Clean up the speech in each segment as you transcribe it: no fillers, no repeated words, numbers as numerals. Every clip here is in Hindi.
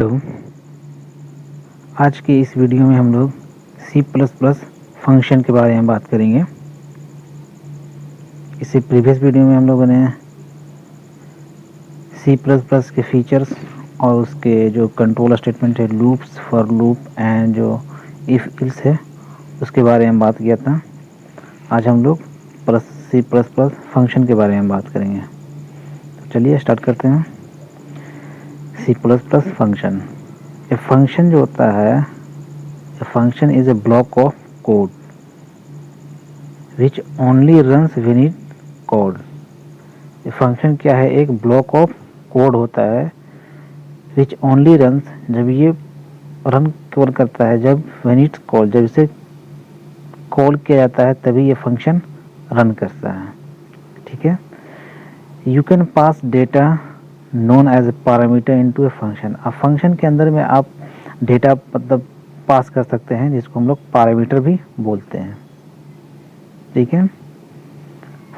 तो आज के इस वीडियो में हम लोग C++ फंक्शन के बारे में बात करेंगे। इससे प्रीवियस वीडियो में हम लोगों ने C++ के फीचर्स और उसके जो कंट्रोल स्टेटमेंट है, लूप्स, फॉर लूप एंड जो इफ इल्स है, उसके बारे में बात किया था। आज हम लोग C++ फंक्शन के बारे में बात करेंगे। तो चलिए स्टार्ट करते हैं। C++ function. ए फंक्शन जो होता है, a function is a block of code which only runs when it code। ये फंक्शन क्या है? एक ब्लॉक ऑफ कोड होता है which only runs, जब ये रन केवल करता है जब when it call, जब इसे कॉल किया जाता है तभी ये फंक्शन रन करता है। ठीक है। You can pass data known as a parameter into a function. अब फंक्शन के अंदर में आप डेटा मतलब पास कर सकते हैं, जिसको हम लोग पैरामीटर भी बोलते हैं। ठीक है।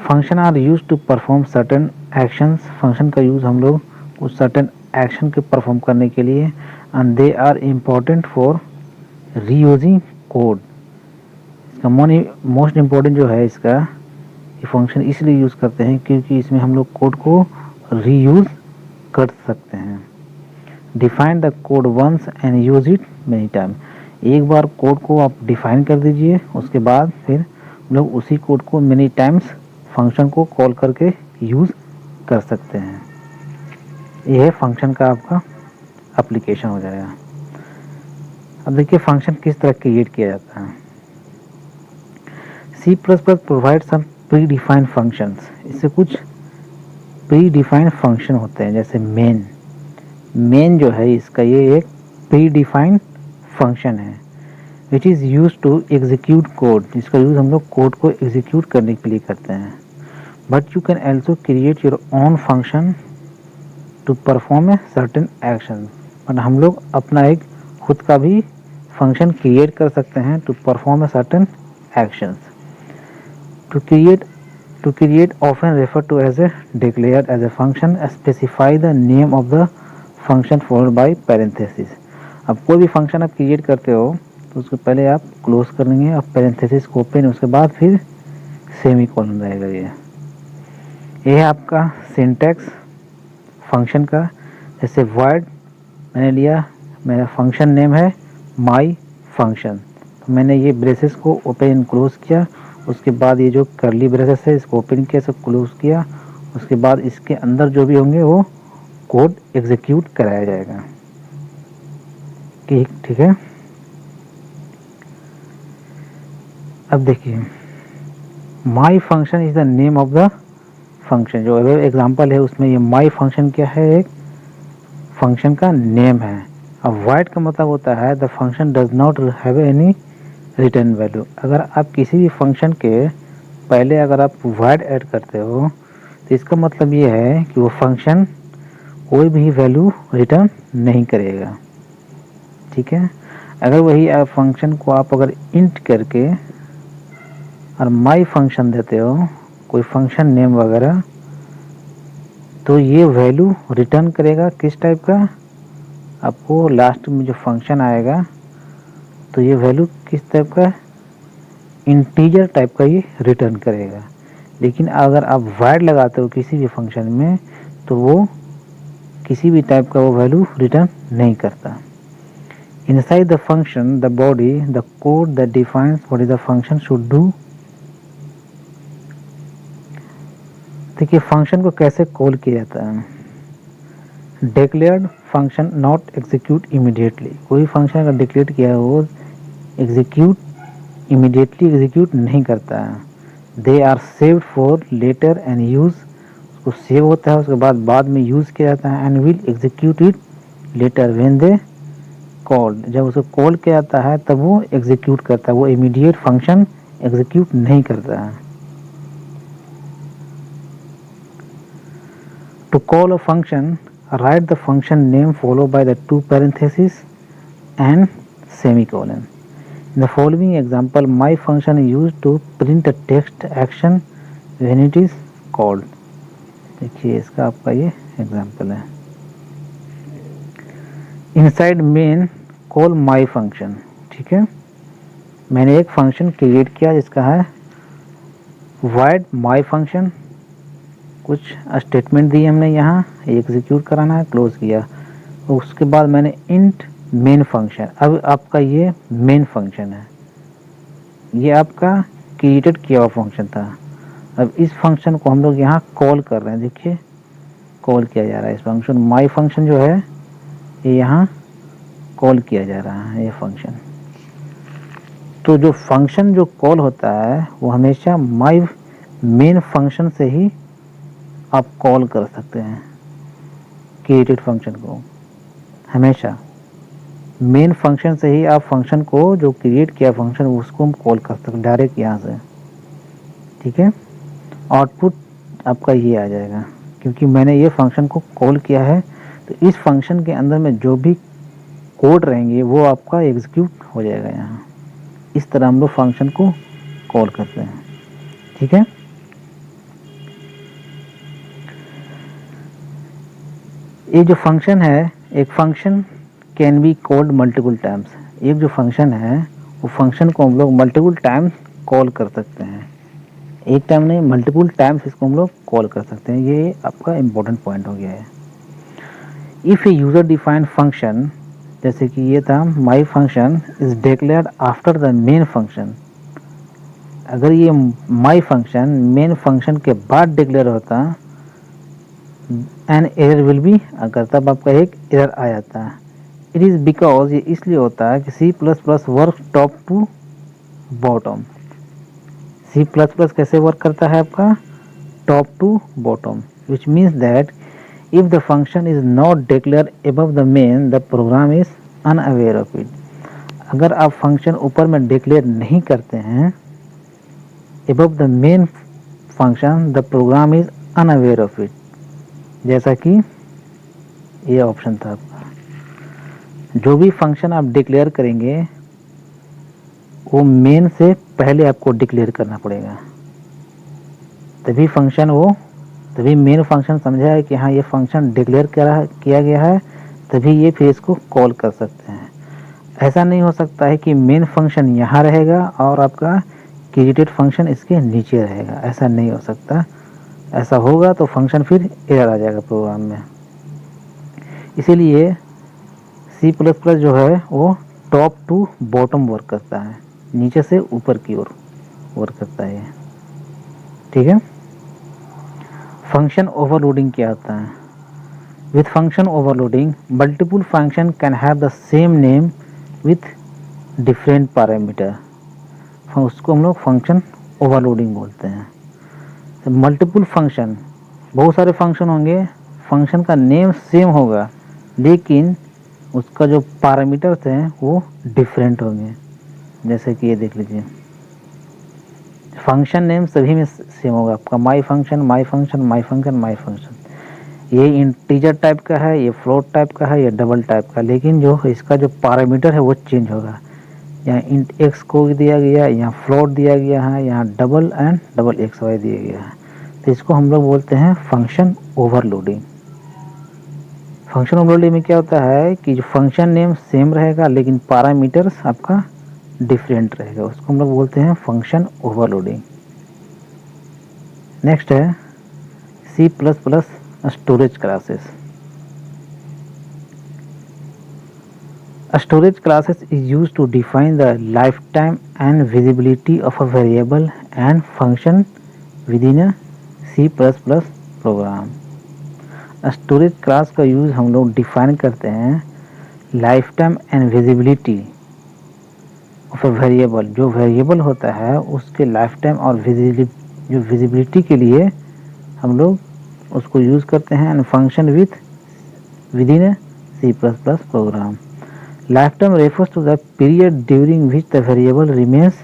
Function are use to perform certain actions. Function का यूज हम लोग उस सर्टेन एक्शन के परफॉर्म करने के लिए, and they are important for reusing code. इसका मोस्ट इम्पोर्टेंट जो है इसका, ये फंक्शन इसलिए यूज करते हैं क्योंकि इसमें हम लोग कोड को रीयूज कर सकते हैं। Define the code once and use it many time. एक बार कोड को आप डिफाइन कर दीजिए, उसके बाद फिर लोग उसी कोड को मेनी टाइम्स फंक्शन को कॉल करके यूज़ कर सकते हैं। यह फंक्शन का आपका एप्लीकेशन हो जाएगा। अब देखिए फंक्शन किस तरह क्रिएट किया जाता है। C++ provide some predefined functions. इससे कुछ प्री डिफाइंड फंक्शन होते हैं, जैसे मेन जो है इसका, ये एक प्री डिफाइंड फंक्शन है which is use to execute code, जिसका यूज़ हम लोग कोड को एग्जीक्यूट करने के लिए करते हैं। But you can also create your own function to perform a certain action. But हम लोग अपना एक खुद का भी फंक्शन क्रिएट कर सकते हैं to perform a certain actions. To create often refer to as a declare as a function, specify the name of the function followed by parenthesis. अब कोई भी फंक्शन आप क्रिएट करते हो तो उसको पहले आप क्लोज कर लेंगे, अब पैरेंथेसिस को ओपन, उसके बाद फिर सेमी कॉलन रहेगा। ये है आपका सिंटैक्स फंक्शन का। जैसे void मैंने लिया, मेरा फंक्शन नेम है माई फंक्शन, तो मैंने ये ब्रेसेस को ओपन एंड क्लोज किया, उसके बाद ये जो करली ब्रेसेस है इसको ओपन किया, सब क्लोज किया, उसके बाद इसके अंदर जो भी होंगे वो कोड एग्जीक्यूट कराया जाएगा। ठीक है। अब देखिए माई function is the name of the function. जो एग्जांपल है उसमें ये माई फंक्शन क्या है? एक फंक्शन का नेम है। अब void का मतलब होता है the function does not have any return value. अगर आप किसी भी फंक्शन के पहले अगर आप void ऐड करते हो तो इसका मतलब ये है कि वो फंक्शन कोई भी वैल्यू रिटर्न नहीं करेगा। ठीक है। अगर वही फंक्शन को आप अगर इंट करके और माई फंक्शन देते हो, कोई फंक्शन नेम वगैरह, तो ये वैल्यू रिटर्न करेगा किस टाइप का? आपको लास्ट में जो फंक्शन आएगा तो ये वैल्यू किस टाइप का? इंटीजर टाइप का ये रिटर्न करेगा। लेकिन अगर आप void लगाते हो किसी भी फंक्शन में तो वो किसी भी टाइप का वो वैल्यू रिटर्न नहीं करता। Inside the function the body the code that defines what is the function should do. देखिए फंक्शन को कैसे कॉल किया जाता है। Declared function not execute immediately. कोई फंक्शन अगर डिक्लेयर किया हो इमीडिएटली एग्जीक्यूट नहीं करता है। They are saved for later and use. उसको सेव होता है, उसके बाद में यूज किया जाता है। And will execute it later when they called. जब उसको कॉल किया जाता है तब वो एग्जीक्यूट करता है, वो इमीडिएट फंक्शन एग्जीक्यूट नहीं करता है। To call a function, write the function name followed by the two parentheses and semicolon. In the following example, my function is used to print a text action when it is called. देखिए इसका आपका ये एग्जाम्पल है। Inside main call my function. ठीक है, मैंने एक फंक्शन क्रिएट किया जिसका है void माई फंक्शन, कुछ स्टेटमेंट दी हमने यहाँ, एग्जीक्यूट कराना है, क्लोज किया। उसके बाद मैंने इंट मेन फंक्शन, अब आपका ये मेन फंक्शन है, ये आपका क्रिएटेड किया हुआ फंक्शन था। अब इस फंक्शन को हम लोग यहाँ कॉल कर रहे हैं, देखिए कॉल किया जा रहा है इस फंक्शन, माई फंक्शन जो है ये यहाँ कॉल किया जा रहा है ये फंक्शन। तो जो फंक्शन जो कॉल होता है वो हमेशा माई मेन फंक्शन से ही आप कॉल कर सकते हैं क्रिएटेड फंक्शन को। हमेशा मेन फंक्शन से ही आप फंक्शन को जो क्रिएट किया फंक्शन उसको हम कॉल कर सकते हैं डायरेक्ट यहाँ से। ठीक है, आउटपुट आपका ये आ जाएगा क्योंकि मैंने ये फंक्शन को कॉल किया है। तो इस फंक्शन के अंदर में जो भी कोड रहेंगे वो आपका एग्जीक्यूट हो जाएगा यहाँ। इस तरह हम लोग फंक्शन को कॉल करते हैं। ठीक है, ये जो फंक्शन है, एक function can be called multiple times. एक जो फंक्शन है वो फंक्शन को हम लोग मल्टीपल टाइम्स कॉल कर सकते हैं, एक टाइम नहीं मल्टीपल टाइम्स इसको हम लोग कॉल कर सकते हैं। ये आपका इम्पोर्टेंट पॉइंट हो गया है। If A user defined function, जैसे कि ये था माई function is declared after the main function, अगर ये माई फंक्शन मेन फंक्शन के बाद डिक्लेयर होता एन एरर विल बी, अगर तब आपका एक एरर आ जाता। इट इज़ बिकॉज, ये इसलिए होता है कि C plus plus work top to bottom. C plus plus कैसे वर्क करता है आपका, top to bottom, which means that if the function is not declared above the main, the program is unaware of it। अगर आप फंक्शन ऊपर में डिक्लेयर नहीं करते हैं above the main function, the program is unaware of it। जैसा कि ये ऑप्शन था आपका, जो भी फंक्शन आप डिक्लेयर करेंगे वो मेन से पहले आपको डिक्लेयर करना पड़ेगा, तभी फंक्शन वो, तभी मेन फंक्शन समझा है कि हाँ ये फंक्शन डिक्लेयर किया गया है, तभी ये फिर इसको कॉल कर सकते हैं। ऐसा नहीं हो सकता है कि मेन फंक्शन यहाँ रहेगा और आपका क्रिएटेड फंक्शन इसके नीचे रहेगा, ऐसा नहीं हो सकता। ऐसा होगा तो फंक्शन फिर एरर आ जाएगा प्रोग्राम में। इसीलिए सी प्लस प्लस जो है वो टॉप टू बॉटम वर्क करता है, नीचे से ऊपर की ओर वर्क करता है। ठीक है, फंक्शन ओवरलोडिंग क्या होता है? With function overloading multiple function can have the same name with different parameter, उसको हम लोग फंक्शन ओवरलोडिंग बोलते हैं। तो मल्टीपल फंक्शन, बहुत सारे फंक्शन होंगे, फंक्शन का नेम सेम होगा लेकिन उसका जो पैरामीटर्स हैं वो डिफरेंट होंगे। जैसे कि ये देख लीजिए, फंक्शन नेम सभी में सेम होगा आपका, माई function my function my function my function. ये इंटीजर टाइप का है, ये फ्लोट टाइप का है, ये डबल टाइप का, लेकिन जो इसका जो पैरामीटर है वो चेंज होगा। यहाँ इंट एक्स को दिया गया, यहाँ फ्लोट दिया गया है, यहाँ double and double x y दिया गया है। तो इसको हम लोग बोलते हैं फंक्शन ओवरलोडिंग। फंक्शन ओवरलोडिंग में क्या होता है कि जो फंक्शन नेम सेम रहेगा लेकिन पैरामीटर्स आपका डिफरेंट रहेगा, उसको हम लोग बोलते हैं फंक्शन ओवरलोडिंग। नेक्स्ट है C plus plus storage classes. Storage classes is use to define the lifetime and visibility of a variable and function within a C plus plus program. Storage class का यूज हम लोग डिफाइन करते हैं lifetime and visibility of a variable, जो वेरिएबल होता है उसके लाइफ टाइम और जो विजिबिलिटी के लिए हम लोग उसको यूज़ करते हैं। And function within a C plus plus program. Lifetime refers to the period during which the variable remains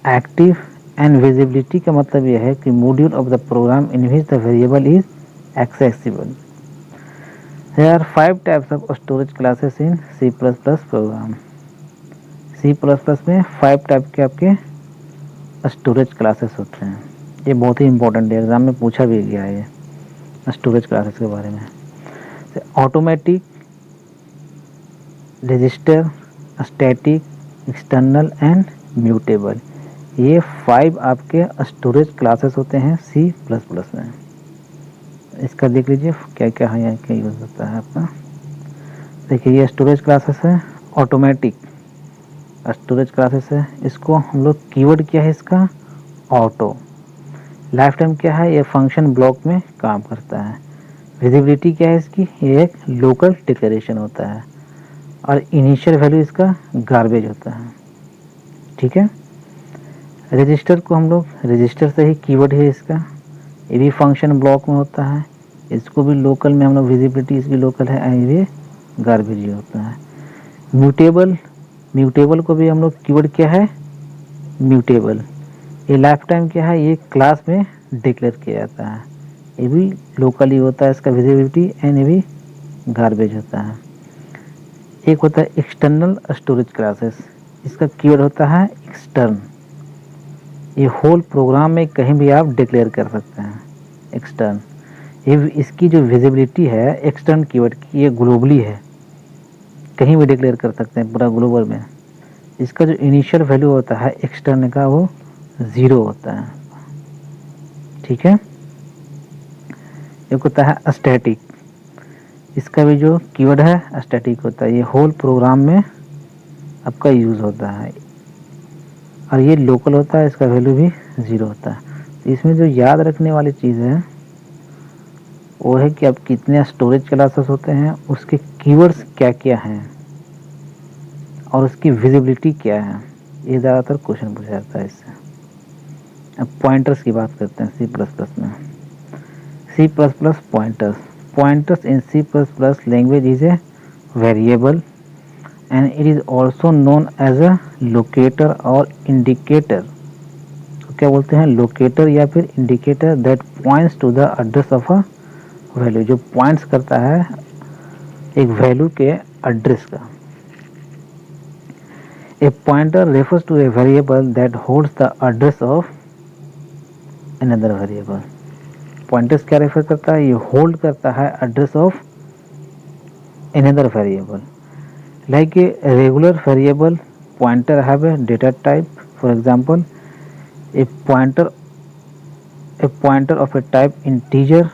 active and visibility का मतलब यह है कि module of the program in which the variable is accessible. There are 5 types of storage classes in C plus plus program. C plus plus में 5 टाइप के आपके स्टोरेज क्लासेस होते हैं। ये बहुत ही इंपॉर्टेंट है, एग्जाम में पूछा भी गया है ये स्टोरेज क्लासेस के बारे में। Automatic register, static, external and mutable. ये 5 आपके स्टोरेज क्लासेस होते हैं सी प्लस प्लस में। इसका देख लीजिए क्या क्या है, यहाँ क्या यूज़ होता है आपका। देखिए ये स्टोरेज क्लासेस है, ऑटोमेटिक स्टोरेज क्लासेस है। इसको हम लोग कीवर्ड क्या है इसका, ऑटो। लाइफ टाइम क्या है, ये फंक्शन ब्लॉक में काम करता है। विजिबिलिटी क्या है इसकी, ये एक लोकल डिक्लेरेशन होता है। और इनिशियल वैल्यू इसका गार्बेज होता है। ठीक है। रजिस्टर को हम लोग, रजिस्टर से ही कीवर्ड है इसका, ये भी फंक्शन ब्लॉक में होता है। इसको भी लोकल में हम लोग, विजिबिलिटी इसकी लोकल है एंड ये गार्बेज ही होता है। म्यूटेबल, म्यूटेबल को भी हम लोग कीवर्ड क्या है, म्यूटेबल। ये लाइफ टाइम क्या है, ये क्लास में डिक्लेयर किया जाता है। ये भी लोकली होता है इसका विजिबिलिटी एंड ये भी गार्बेज होता है। एक होता है एक्सटर्नल स्टोरेज क्लासेस, इसका कीवर्ड होता है एक्सटर्न। ये होल प्रोग्राम में कहीं भी आप डिक्लेयर कर सकते हैं एक्सटर्न। ये इसकी जो विजिबिलिटी है एक्सटर्न कीवर्ड की, ये ग्लोबली है, कहीं भी डिक्लेयर कर सकते हैं पूरा ग्लोबल में। इसका जो इनिशियल वैल्यू होता है एक्सटर्न का वो 0 होता है। ठीक है। एक होता है स्टैटिक, इसका भी जो कीवर्ड है स्टैटिक होता है। ये होल प्रोग्राम में आपका यूज़ होता है और ये लोकल होता है, इसका वैल्यू भी 0 होता है। तो इसमें जो याद रखने वाली चीज़ है वो है कि अब कितने स्टोरेज क्लासेस होते हैं, उसके कीवर्ड्स क्या क्या हैं और उसकी विजिबिलिटी क्या है। ये ज़्यादातर क्वेश्चन पूछा जाता है इससे। अब पॉइंटर्स की बात करते हैं सी प्लस प्लस में। C plus plus pointers, pointers in C++ language is a variable and it is also known as a locator or indicator। तो क्या बोलते हैं, लोकेटर या फिर indicator that points to the address of a value, जो पॉइंट्स करता है एक वैल्यू के एड्रेस का। A pointer refers to a variable that holds the address of another variable. Pointers क्या रेफर करता है, ये होल्ड करता है address of another variable. Like a regular variable pointer have a data type. For example, a pointer of a type integer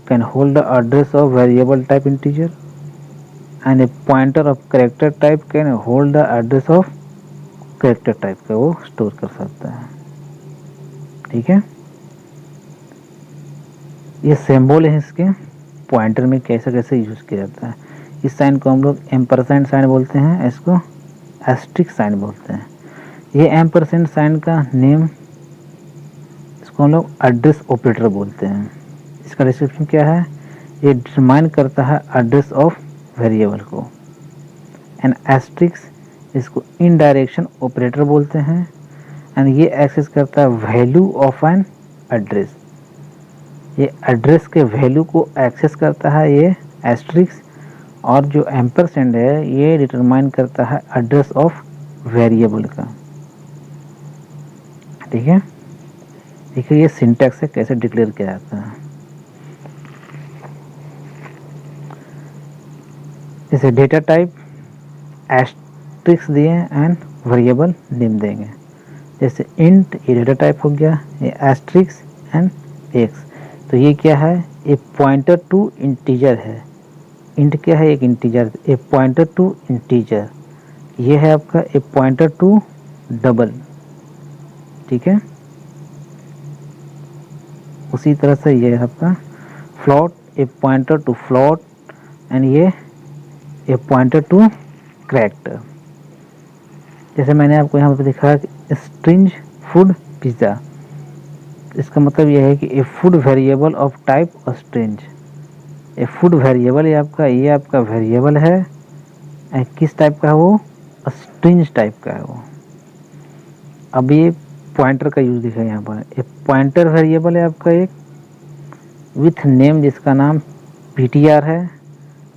can hold the address of variable type integer, and a pointer of character type can hold the address of character type का वो स्टोर कर सकता है। ठीक है। ये सिंबल है इसके, पॉइंटर में कैसे कैसे यूज किया जाता है। इस साइन को हम लोग एम्परसेंड साइन बोलते हैं, इसको एस्ट्रिक साइन बोलते हैं। ये एम्परसेंड साइन का नेम, इसको हम लोग एड्रेस ऑपरेटर बोलते हैं। इसका डिस्क्रिप्शन क्या है, ये डिटरमाइन करता है एड्रेस ऑफ वेरिएबल को। एंड एस्ट्रिक्स, इसको इनडायरेक्शन ऑपरेटर बोलते हैं एंड ये एक्सेस करता है वैल्यू ऑफ एन एड्रेस। ये एड्रेस के वैल्यू को एक्सेस करता है ये एस्ट्रिक्स, और जो एम्परसेंड है ये डिटरमाइन करता है एड्रेस ऑफ वेरिएबल का। ठीक है। देखिए ये सिंटैक्स है कैसे डिक्लेयर किया जाता है। जैसे डेटा टाइप एस्ट्रिक्स दिए एंड वेरिएबल नेम देंगे। जैसे इंट, ये डेटा टाइप हो गया, ये एस्ट्रिक्स एंड एक्स। तो ये क्या है, ये पॉइंटर टू इंटीजर है। इंट क्या है, एक integer, a pointer to integer. ये है आपका ए पॉइंटर टू डबल। ठीक है। उसी तरह से ये है आपका float, a pointer to float and ये ए पॉइंटर टू कैरेक्टर। जैसे मैंने आपको यहाँ पर दिखाया स्ट्रिंग फूड पिज़्ज़ा, इसका मतलब यह है कि ए food variable of type string. A food variable ये आपका वेरिएबल है, किस टाइप का है वो, स्ट्रिंग टाइप का है वो। अब ये पॉइंटर का यूज दिखा यहाँ पर, एक पॉइंटर वेरिएबल है आपका एक विथ नेम, जिसका नाम ptr है,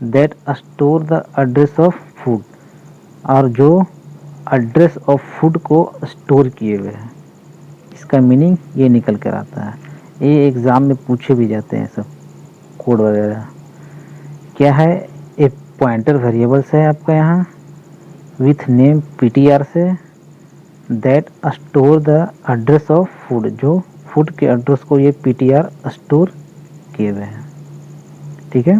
that store the address of food, और जो एड्रेस ऑफ फूड को स्टोर किए हुए हैं। इसका मीनिंग ये निकल कर आता है, ये एग्ज़ाम में पूछे भी जाते हैं सब कोड वगैरह। क्या है, ए पॉइंटर वेरिएबल्स है आपका यहाँ विथ नेम ptr से that store the address of food, जो फूड के एड्रेस को ये ptr स्टोर किए हुए हैं। ठीक है,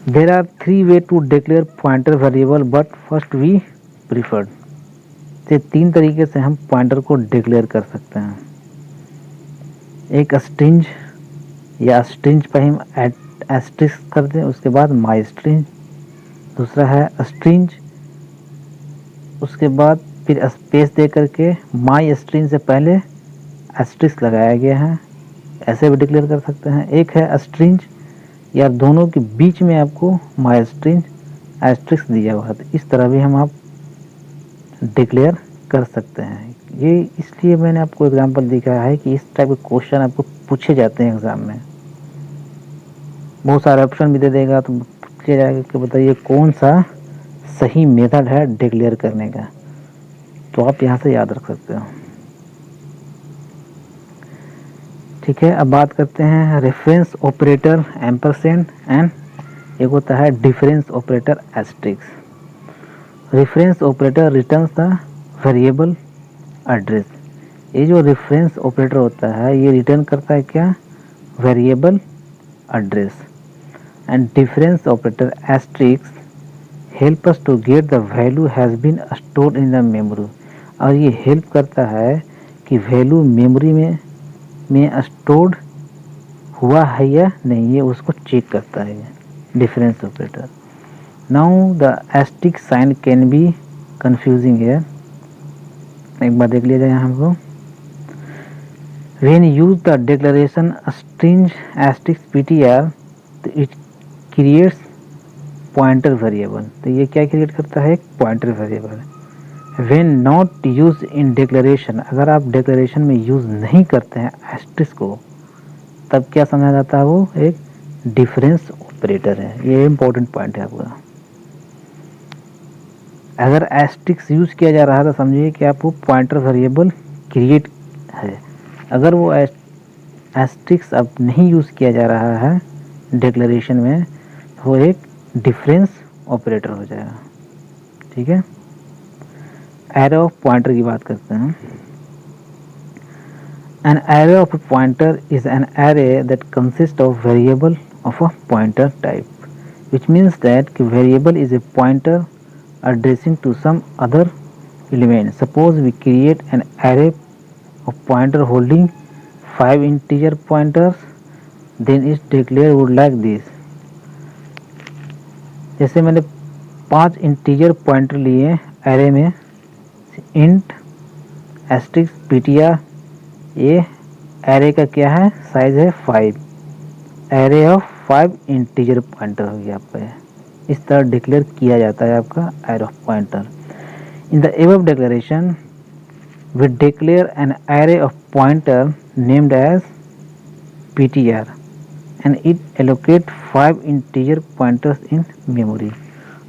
there are 3 way to declare pointer variable but first we preferred. ये 3 तरीके से हम पॉइंटर को डिक्लेयर कर सकते हैं। एक स्ट्रिंग या स्ट्रिंग पर हम एस्ट्रिक्स कर दें, उसके बाद माई स्ट्रिंग। दूसरा है स्ट्रिंग, उसके बाद फिर स्पेस दे करके माई स्ट्रिंग से पहले एस्ट्रिक्स लगाया गया है, ऐसे भी डिक्लेयर कर सकते हैं। एक है स्ट्रिंग या दोनों के बीच में आपको माई स्ट्रिंग एस्ट्रिक्स दिया हुआ है, तो इस तरह भी हम आप डिक्लेयर कर सकते हैं। ये इसलिए मैंने आपको एग्जांपल दिखाया है कि इस टाइप के क्वेश्चन आपको पूछे जाते हैं एग्जाम में। बहुत सारे ऑप्शन भी दे देगा तो पूछा जाएगा कि बताइए कौन सा सही मेथड है डिक्लेयर करने का, तो आप यहाँ से याद रख सकते हो। ठीक है, अब बात करते हैं रेफरेंस ऑपरेटर एम्परसेंड एंड एक होता है difference operator asterisk. Reference operator returns the variable address. ये जो रेफरेंस ऑपरेटर होता है ये रिटर्न करता है क्या, variable address. And difference operator asterisk help us to get the value has been stored in the memory. और ये हेल्प करता है कि वैल्यू मेमोरी में स्टोर्ड हुआ है या नहीं, ये उसको चेक करता है difference operator. Now the asterisk sign can be confusing है, एक बार देख लिया जाए यहाँ हमको। When use the declaration string asterisk ptr तो इट क्रिएट्स पॉइंटर वेरिएबल, तो ये क्या क्रिएट करता है, एक pointer variable. When not use in declaration, अगर आप डिक्लेरेशन में यूज नहीं करते हैं एस्ट्रिक्स को, तब क्या समझा जाता है, वो एक डिफरेंस ऑपरेटर है। ये इंपॉर्टेंट पॉइंट है आपका। अगर एस्ट्रिक्स यूज किया जा रहा है तो समझिए कि आपको पॉइंटर वेरिएबल क्रिएट है। अगर वो एस्ट्रिक्स अब नहीं यूज किया जा रहा है डिक्लेरेशन में, तो वो एक डिफरेंस ऑपरेटर हो जाएगा। ठीक है, एरे ऑफ पॉइंटर की बात करते हैं। An array of a pointer is an array that consists of variable of a pointer type, which means that variable is a pointer addressing to some other element. Suppose we create an array of pointer holding 5 integer pointers, then its declare would like this. जैसे मैंने 5 इंटीजर पॉइंटर लिए एरे में, इंट एस्ट्रिक्स ptr, ये एरे का क्या है, साइज है 5, एरे ऑफ 5 इंटीजर पॉइंटर हो गया आपका। इस तरह डिक्लेयर किया जाता है आपका array of pointer. In the above declaration we declare an array of pointer named as ptr and it allocate 5 integer pointers in memory।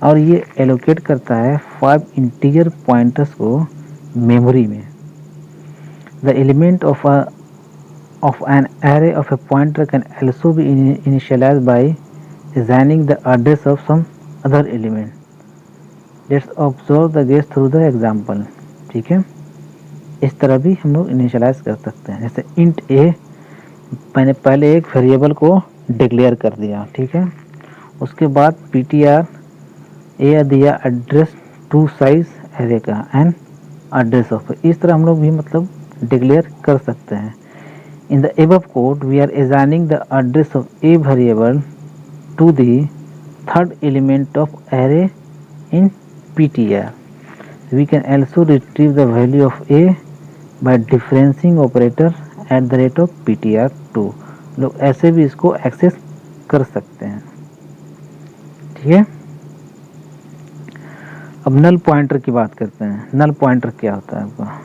और ये allocate करता है 5 integer pointers को मेमोरी में। The element of an array of a pointer can also be initialized by assigning the address of some other element. Let's observe the case through the example। ठीक है, इस तरह भी हम लोग इनिशियलाइज कर सकते हैं। जैसे इंट ए, मैंने पहले एक वेरिएबल को डिक्लेयर कर दिया, ठीक है, उसके बाद ptr ए दिया एड्रेस टू साइज एरे का एंड एड्रेस ऑफ, इस तरह हम लोग भी मतलब डिक्लेयर कर सकते हैं। In the above code we are assigning the address of a variable to the third element of array in ptr. We can also retrieve the value of a by differencing operator at the rate of ptr2। लोग ऐसे भी इसको एक्सेस कर सकते हैं। ठीक है, अब नल पॉइंटर की बात करते हैं। नल पॉइंटर क्या होता है आपका,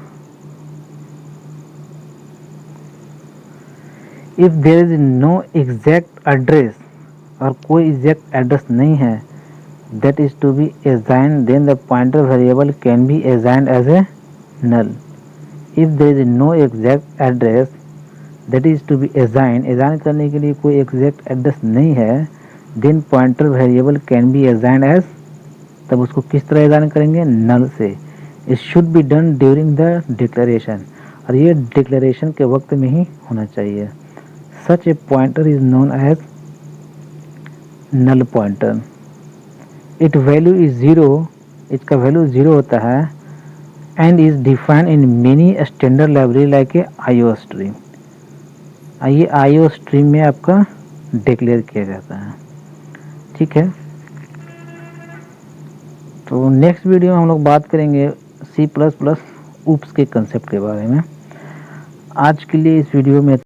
if there is no exact address, और कोई एग्जैक्ट एड्रेस नहीं है, that is to be assigned, then the pointer variable can be assigned as a null. If there is no exact address, that is to be assign करने के लिए कोई एग्जैक्ट एड्रेस नहीं है, then pointer variable can be assign as, तब उसको किस तरह असाइन करेंगे, नल से। It should be done during the declaration, और ये डिक्लेरेशन के वक्त में ही होना चाहिए। Such a pointer is known as null pointer. It value is zero, इसका वैल्यू ज़ीरो होता है, and is defined in many standard library like a IO stream. ये आईओ स्ट्रीम में आपका डिक्लेयर किया जाता है, ठीक है। तो नेक्स्ट वीडियो में हम लोग बात करेंगे C++ ऊप्स के कंसेप्ट के बारे में। आज के लिए इस वीडियो में